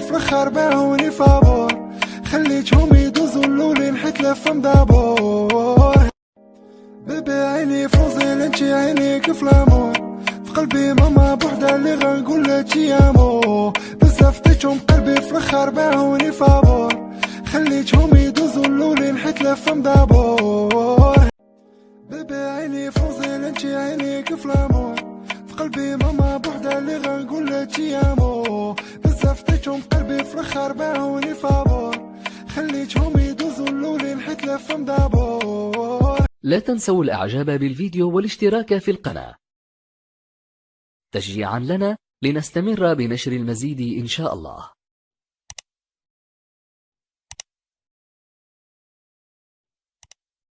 في الاخر باعوني فابور، خليتهم يدوزوا اللولين حيت لفم دابور. بيبي عيني فوزي انتي عينيك في لامور، في قلبي ماما بوحدة اللي غنقولك يامو. بزاف ديتهم قلبي في الاخر باعوني فابور، خليتهم يدوزوا اللولين حيت لفم دابور. بيبي عيني فوزي انتي عينيك في لامور، في قلبي ماما بوحدة اللي غنقولك يامو. بزاف ديتهم قلبي في الاخر باعوني فابور، خليتهم يدوزوا اللولين حيت لفم دابور. لا تنسوا الاعجاب بالفيديو والاشتراك في القناة تشجيعا لنا لنستمر بنشر المزيد إن شاء الله.